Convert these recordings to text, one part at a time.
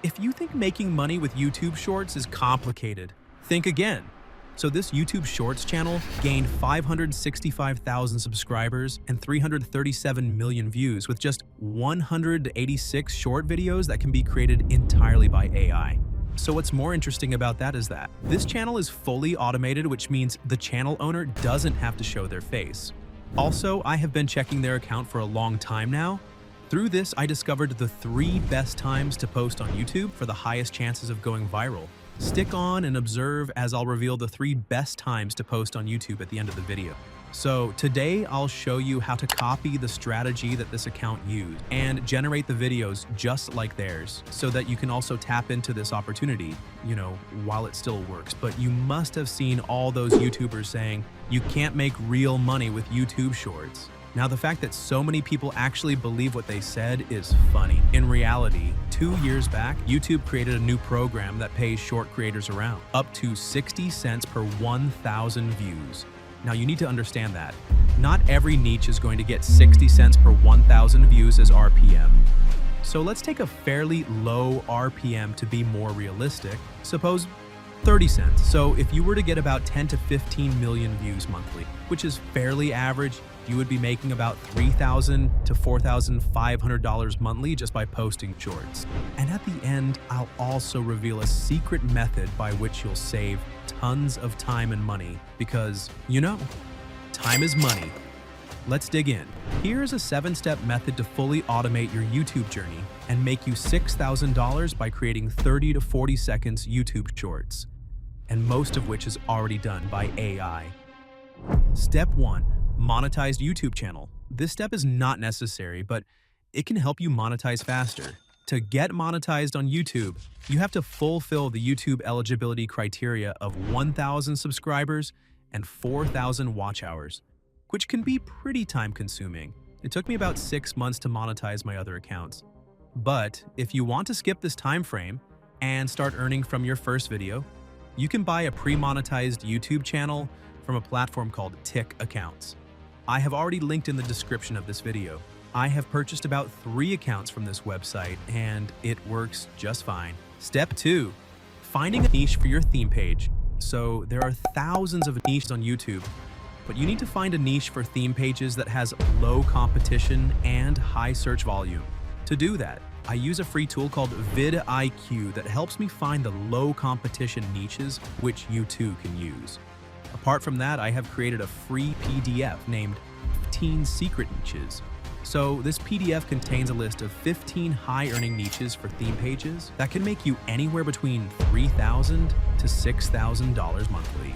If you think making money with YouTube Shorts is complicated, think again. So this YouTube Shorts channel gained 565,000 subscribers and 337 million views with just 186 short videos that can be created entirely by AI. So what's more interesting about that is that this channel is fully automated, which means the channel owner doesn't have to show their face. Also, I have been checking their account for a long time now. Through this, I discovered the 3 best times to post on YouTube for the highest chances of going viral. Stick on and observe as I'll reveal the 3 best times to post on YouTube at the end of the video. So today I'll show you how to copy the strategy that this account used and generate the videos just like theirs so that you can also tap into this opportunity, while it still works. But you must have seen all those YouTubers saying you can't make real money with YouTube Shorts. Now, the fact that so many people actually believe what they said is funny. In reality, 2 years back, YouTube created a new program that pays short creators around up to 60 cents per 1,000 views. Now, you need to understand that not every niche is going to get 60 cents per 1,000 views as RPM. So let's take a fairly low RPM to be more realistic. Suppose 30 cents. So if you were to get about 10 to 15 million views monthly, which is fairly average, you would be making about $3,000 to $4,500 monthly just by posting shorts. And at the end, I'll also reveal a secret method by which you'll save tons of time and money because, time is money. Let's dig in. Here's a 7-step method to fully automate your YouTube journey and make you $6,000 by creating 30 to 40 seconds YouTube shorts, and most of which is already done by AI. Step 1. Monetized YouTube channel. This step is not necessary, but it can help you monetize faster. To get monetized on YouTube, you have to fulfill the YouTube eligibility criteria of 1,000 subscribers and 4,000 watch hours, which can be pretty time-consuming. It took me about 6 months to monetize my other accounts. But if you want to skip this time frame and start earning from your first video, you can buy a pre-monetized YouTube channel from a platform called Tick Accounts. I have already linked in the description of this video. I have purchased about 3 accounts from this website and it works just fine. Step 2. Finding a niche for your theme page. So there are thousands of niches on YouTube, but you need to find a niche for theme pages that has low competition and high search volume. To do that, I use a free tool called vidIQ that helps me find the low competition niches which you too can use. Apart from that, I have created a free PDF named 15 Secret Niches. So this PDF contains a list of 15 high-earning niches for theme pages that can make you anywhere between $3,000 to $6,000 monthly.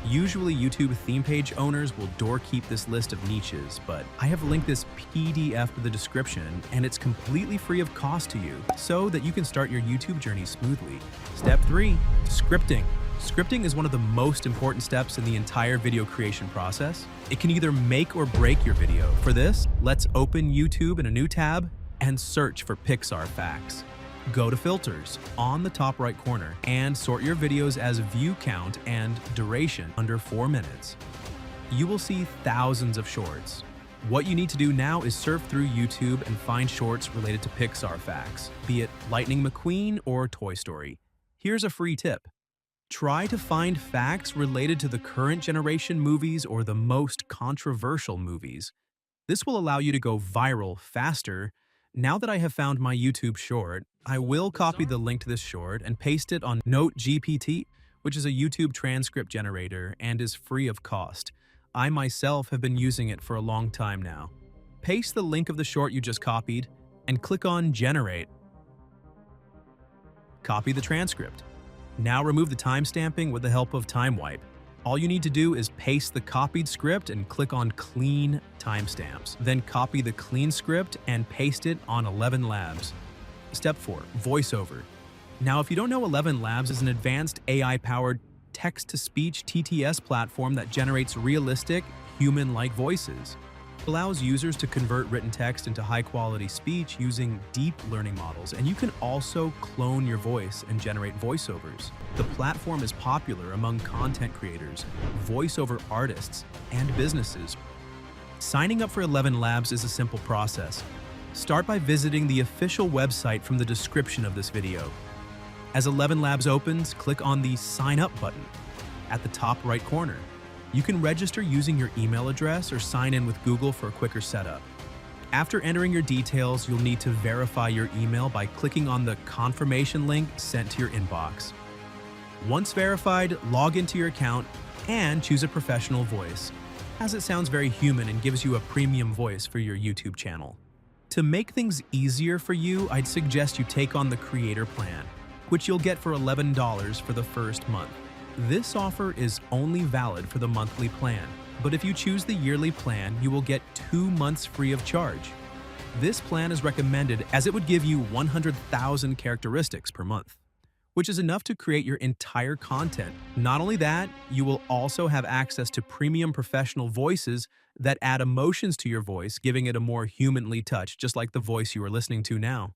Usually, YouTube theme page owners will doorkeep this list of niches, but I have linked this PDF to the description and it's completely free of cost to you so that you can start your YouTube journey smoothly. Step 3. Scripting. Scripting is one of the most important steps in the entire video creation process. It can either make or break your video. For this, let's open YouTube in a new tab and search for Pixar facts. Go to Filters on the top right corner and sort your videos as view count and duration under 4 minutes. You will see thousands of shorts. What you need to do now is surf through YouTube and find shorts related to Pixar facts, be it Lightning McQueen or Toy Story. Here's a free tip. Try to find facts related to the current generation movies or the most controversial movies. This will allow you to go viral faster. Now that I have found my YouTube short, I will copy the link to this short and paste it on NoteGPT, which is a YouTube transcript generator and is free of cost. I myself have been using it for a long time now. Paste the link of the short you just copied and click on Generate. Copy the transcript. Now remove the timestamping with the help of TimeWipe. All you need to do is paste the copied script and click on Clean Timestamps. Then copy the clean script and paste it on 11 Labs. Step 4. VoiceOver. Now, if you don't know, 11 Labs is an advanced AI-powered text-to-speech TTS platform that generates realistic, human-like voices. It allows users to convert written text into high-quality speech using deep learning models, and you can also clone your voice and generate voiceovers. The platform is popular among content creators, voiceover artists, and businesses. Signing up for 11 Labs is a simple process. Start by visiting the official website from the description of this video. As 11 Labs opens, click on the Sign Up button at the top right corner. You can register using your email address or sign in with Google for a quicker setup. After entering your details, you'll need to verify your email by clicking on the confirmation link sent to your inbox. Once verified, log into your account and choose a professional voice, as it sounds very human and gives you a premium voice for your YouTube channel. To make things easier for you, I'd suggest you take on the Creator Plan, which you'll get for $11 for the first month. This offer is only valid for the monthly plan, but if you choose the yearly plan, you will get 2 months free of charge. This plan is recommended as it would give you 100,000 characteristics per month, which is enough to create your entire content. Not only that, you will also have access to premium professional voices that add emotions to your voice, giving it a more humanly touch, just like the voice you are listening to now.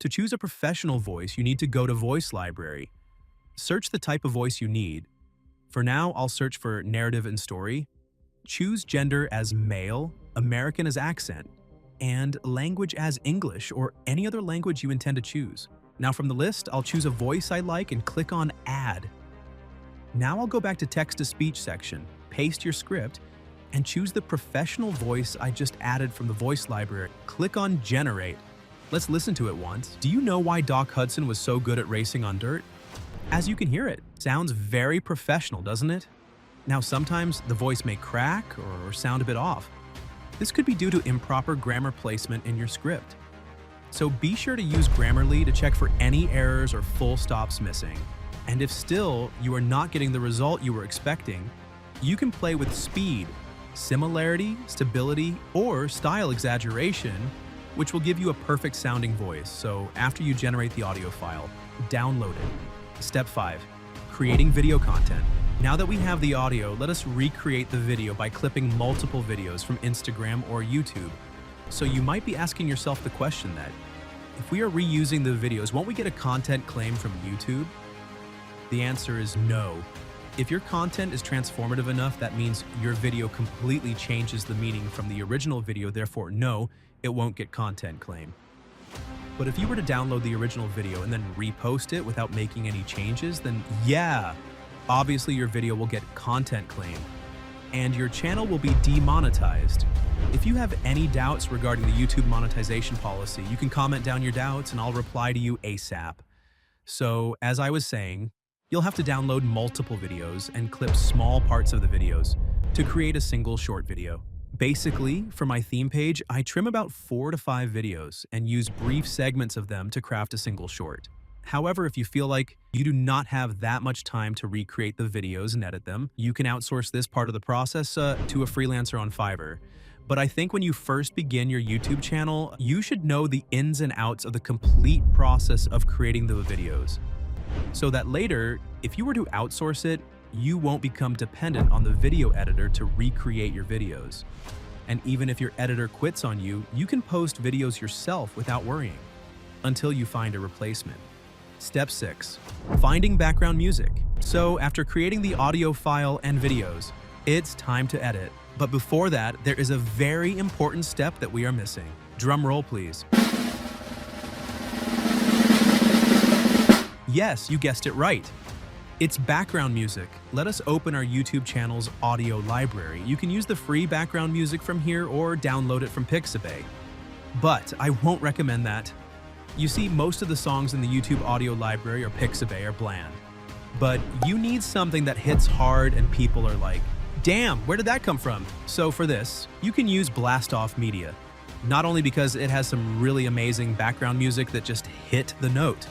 To choose a professional voice, you need to go to Voice Library. Search the type of voice you need. For now, I'll search for narrative and story. Choose gender as male, American as accent, and language as English or any other language you intend to choose. Now from the list, I'll choose a voice I like and click on Add. Now I'll go back to text-to-speech section, paste your script, and choose the professional voice I just added from the voice library. Click on Generate. Let's listen to it once. Do you know why Doc Hudson was so good at racing on dirt? As you can hear it, sounds very professional, doesn't it? Now sometimes the voice may crack or sound a bit off. This could be due to improper grammar placement in your script. So be sure to use Grammarly to check for any errors or full stops missing. And if still you are not getting the result you were expecting, you can play with speed, similarity, stability, or style exaggeration, which will give you a perfect sounding voice. So after you generate the audio file, download it. Step 5. Creating video content. Now that we have the audio, let us recreate the video by clipping multiple videos from Instagram or YouTube. So you might be asking yourself the question that, if we are reusing the videos, won't we get a content claim from YouTube? The answer is no. If your content is transformative enough, that means your video completely changes the meaning from the original video, therefore no, it won't get content claim. But if you were to download the original video and then repost it without making any changes, then yeah, obviously your video will get content claim and your channel will be demonetized. If you have any doubts regarding the YouTube monetization policy, you can comment down your doubts and I'll reply to you ASAP. So as I was saying, you'll have to download multiple videos and clip small parts of the videos to create a single short video. Basically, for my theme page, I trim about 4 to 5 videos and use brief segments of them to craft a single short. However, if you feel like you do not have that much time to recreate the videos and edit them, you can outsource this part of the process to a freelancer on Fiverr. But I think when you first begin your YouTube channel, you should know the ins and outs of the complete process of creating the videos, so that later, if you were to outsource it, you won't become dependent on the video editor to recreate your videos. And even if your editor quits on you, you can post videos yourself without worrying, until you find a replacement. Step 6. Finding background music. So after creating the audio file and videos, it's time to edit. But before that, there is a very important step that we are missing. Drum roll, please. Yes, you guessed it right. It's background music. Let us open our YouTube channel's audio library. You can use the free background music from here or download it from Pixabay. But I won't recommend that. You see, most of the songs in the YouTube audio library or Pixabay are bland. But you need something that hits hard and people are like, damn, where did that come from? So for this, you can use Blast-Off Media. Not only because it has some really amazing background music that just hit the note,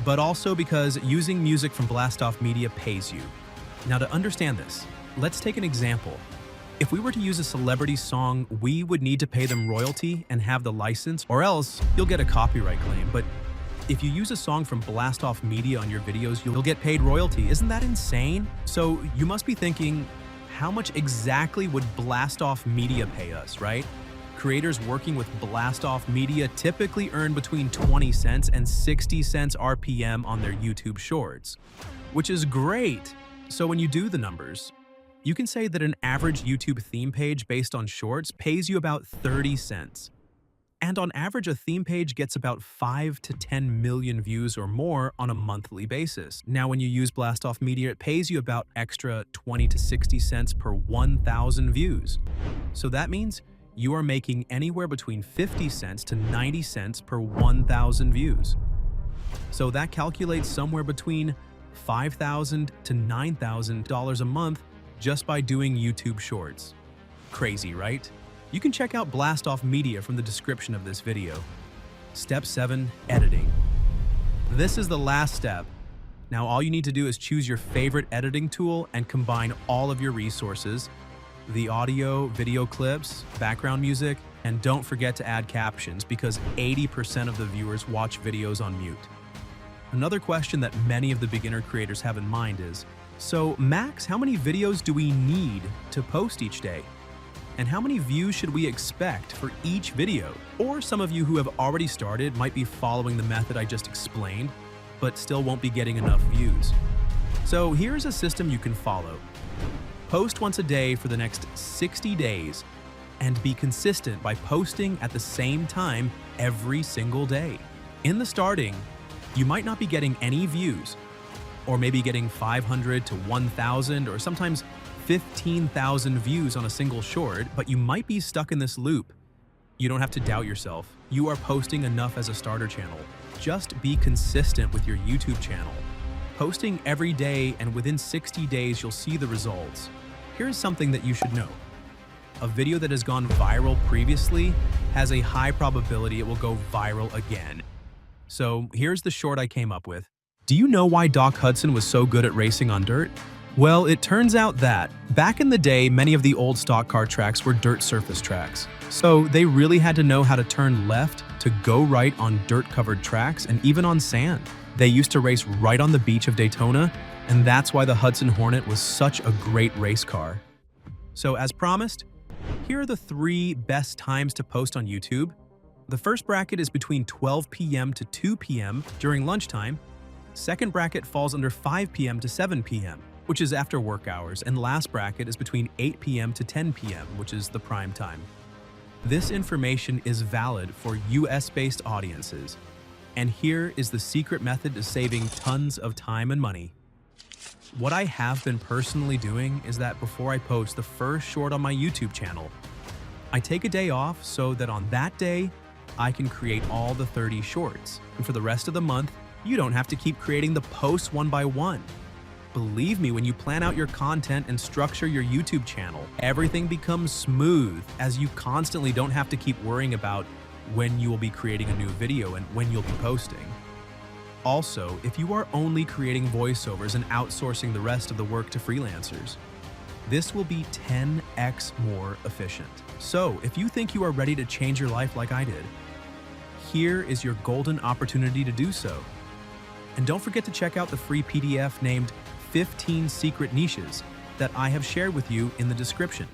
but also because using music from Blast-Off Media pays you. Now to understand this, let's take an example. If we were to use a celebrity song, we would need to pay them royalty and have the license, or else you'll get a copyright claim. But if you use a song from Blast-Off Media on your videos, you'll get paid royalty. Isn't that insane? So you must be thinking, how much exactly would Blast-Off Media pay us, right? Creators working with Blast-Off Media typically earn between 20 cents and 60 cents RPM on their YouTube shorts, which is great. So when you do the numbers, you can say that an average YouTube theme page based on shorts pays you about 30 cents. And on average, a theme page gets about 5 to 10 million views or more on a monthly basis. Now, when you use Blastoff Media, it pays you about extra 20 to 60 cents per 1,000 views. So that means you are making anywhere between 50 cents to 90 cents per 1,000 views. So that calculates somewhere between $5,000 to $9,000 a month just by doing YouTube Shorts. Crazy, right? You can check out Blastoff Media from the description of this video. Step 7, editing. This is the last step. Now all you need to do is choose your favorite editing tool and combine all of your resources, the audio, video clips, background music, and don't forget to add captions because 80% of the viewers watch videos on mute. Another question that many of the beginner creators have in mind is, so max, how many videos do we need to post each day? And how many views should we expect for each video? Or some of you who have already started might be following the method I just explained, but still won't be getting enough views. So here's a system you can follow. Post once a day for the next 60 days and be consistent by posting at the same time every single day. In the starting, you might not be getting any views, or maybe getting 500 to 1,000 or sometimes 15,000 views on a single short, but you might be stuck in this loop. You don't have to doubt yourself. You are posting enough as a starter channel. Just be consistent with your YouTube channel. Posting every day, and within 60 days, you'll see the results. Here's something that you should know. A video that has gone viral previously has a high probability it will go viral again. So here's the short I came up with. Do you know why Doc Hudson was so good at racing on dirt? Well, it turns out that, back in the day, many of the old stock car tracks were dirt surface tracks. So they really had to know how to turn left to go right on dirt-covered tracks and even on sand. They used to race right on the beach of Daytona, and that's why the Hudson Hornet was such a great race car. So as promised, here are the 3 best times to post on YouTube. The first bracket is between 12 p.m. to 2 p.m. during lunchtime. Second bracket falls under 5 p.m. to 7 p.m., which is after work hours, and last bracket is between 8 p.m. to 10 p.m., which is the prime time. This information is valid for US-based audiences, and here is the secret method to saving tons of time and money. What I have been personally doing is that before I post the first short on my YouTube channel, I take a day off so that on that day, I can create all the 30 shorts, and for the rest of the month, you don't have to keep creating the posts one by one. Believe me, when you plan out your content and structure your YouTube channel, everything becomes smooth as you constantly don't have to keep worrying about when you will be creating a new video and when you'll be posting. Also, if you are only creating voiceovers and outsourcing the rest of the work to freelancers, this will be 10x more efficient. So, if you think you are ready to change your life like I did, here is your golden opportunity to do so. And don't forget to check out the free PDF named 15 Secret Niches that I have shared with you in the description.